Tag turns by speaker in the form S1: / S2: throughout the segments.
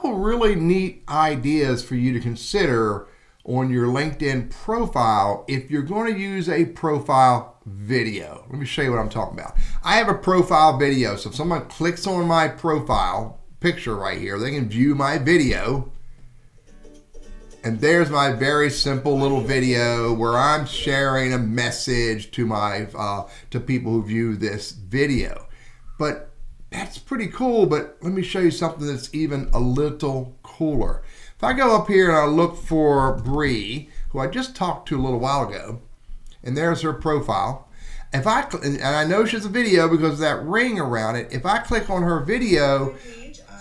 S1: couple really neat ideas for you to consider on your LinkedIn profile if you're going to use a profile video. Let me show you what I'm talking about. I have a profile video, so if someone clicks on my profile picture right here, they can view my video. And there's my very simple little video where I'm sharing a message to my to people who view this video. But that's pretty cool, but let me show you something that's even a little cooler. If I go up here and I look for Bree, who I just talked to a little while ago, and there's her profile. And I know she's a video because of that ring around it. If I click on her video,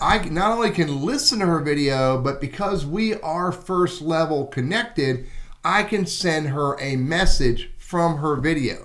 S1: I not only can listen to her video, but because we are first level connected, I can send her a message from her video.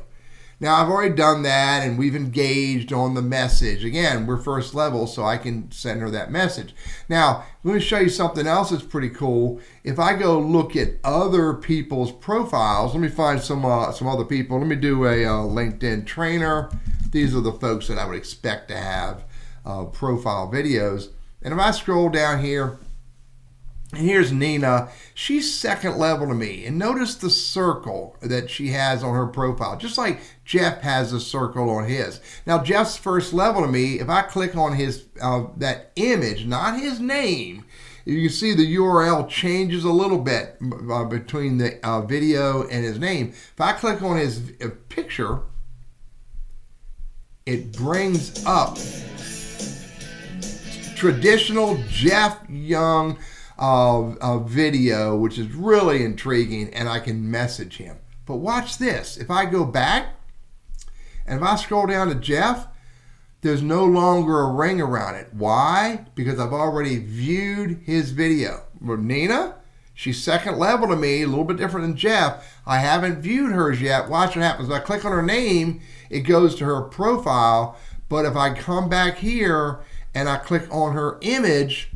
S1: Now, I've already done that and we've engaged on the message. Again, we're first level, so I can send her that message. Now, let me show you something else that's pretty cool. If I go look at other people's profiles, let me find some other people. Let me do a LinkedIn trainer. These are the folks that I would expect to have profile videos. And if I scroll down here, and here's Nina. She's second level to me. And notice the circle that she has on her profile, just like Jeff has a circle on his. Now, Jeff's first level to me. If I click on his that image, not his name, you can see the URL changes a little bit between the video and his name. If I click on his picture, it brings up traditional Jeff Young video, which is really intriguing, and I can message him. But watch this. If I go back and if I scroll down to Jeff, there's no longer a ring around it. Why? Because I've already viewed his video. But Nina, she's second level to me, a little bit different than Jeff. I haven't viewed hers yet. Watch what happens. If I click on her name, it goes to her profile. But if I come back here and I click on her image,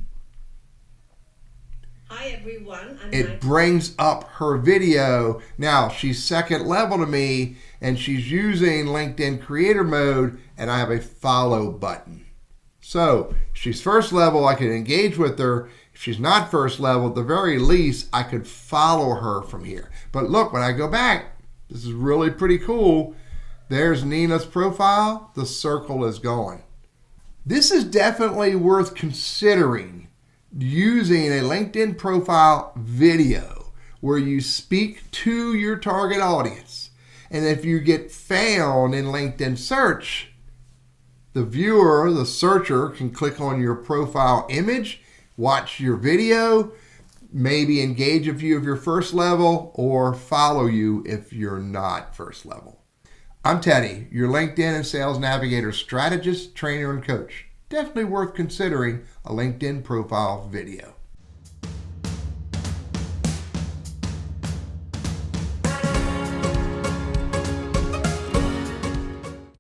S2: hi everyone.
S1: It brings up her video. Now, she's second level to me, and she's using LinkedIn Creator Mode, and I have a follow button. So, if she's first level, I can engage with her. If she's not first level, at the very least, I could follow her from here. But look, when I go back, this is really pretty cool. There's Nina's profile. The circle is gone. This is definitely worth considering, using a LinkedIn profile video where you speak to your target audience. And if you get found in LinkedIn search, the viewer, the searcher, can click on your profile image, watch your video, maybe engage if you're first level, or follow you if you're not first level. I'm Teddy, your LinkedIn and Sales Navigator strategist, trainer, and coach. Definitely worth considering a LinkedIn profile video.